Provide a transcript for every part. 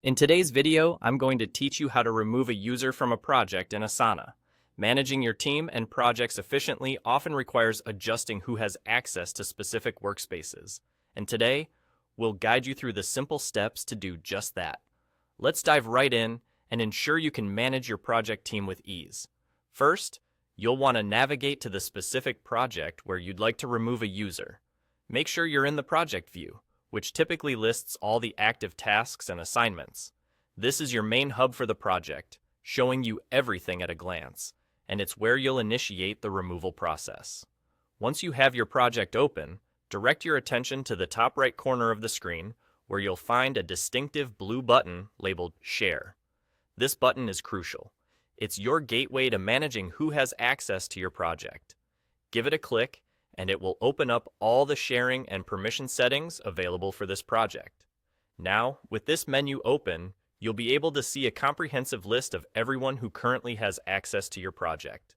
In today's video, I'm going to teach you how to remove a user from a project in Asana. Managing your team and projects efficiently often requires adjusting who has access to specific workspaces. And today, we'll guide you through the simple steps to do just that. Let's dive right in and ensure you can manage your project team with ease. First, you'll want to navigate to the specific project where you'd like to remove a user. Make sure you're in the project view, which typically lists all the active tasks and assignments. This is your main hub for the project, showing you everything at a glance, and it's where you'll initiate the removal process. Once you have your project open, direct your attention to the top right corner of the screen, where you'll find a distinctive blue button labeled Share. This button is crucial. It's your gateway to managing who has access to your project. Give it a click, and it will open up all the sharing and permission settings available for this project. Now, with this menu open, you'll be able to see a comprehensive list of everyone who currently has access to your project.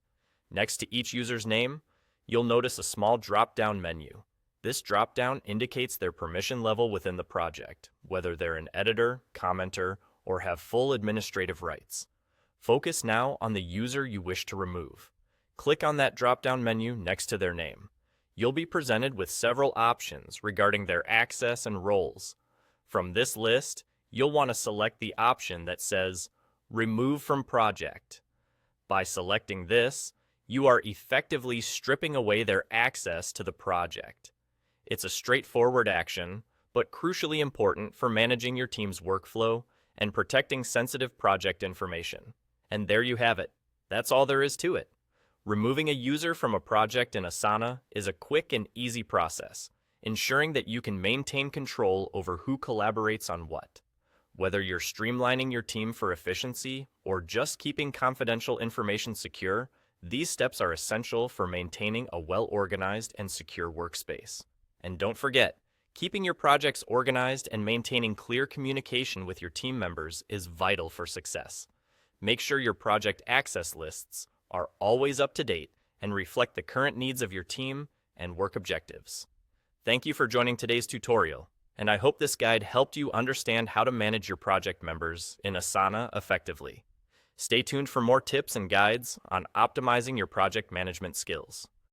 Next to each user's name, you'll notice a small drop-down menu. This drop-down indicates their permission level within the project, whether they're an editor, commenter, or have full administrative rights. Focus now on the user you wish to remove. Click on that drop-down menu next to their name. You'll be presented with several options regarding their access and roles. From this list, you'll want to select the option that says Remove from Project. By selecting this, you are effectively stripping away their access to the project. It's a straightforward action, but crucially important for managing your team's workflow and protecting sensitive project information. And there you have it. That's all there is to it. Removing a user from a project in Asana is a quick and easy process, ensuring that you can maintain control over who collaborates on what. Whether you're streamlining your team for efficiency or just keeping confidential information secure, these steps are essential for maintaining a well-organized and secure workspace. And don't forget, keeping your projects organized and maintaining clear communication with your team members is vital for success. Make sure your project access lists are always up to date and reflect the current needs of your team and work objectives. Thank you for joining today's tutorial, and I hope this guide helped you understand how to manage your project members in Asana effectively. Stay tuned for more tips and guides on optimizing your project management skills.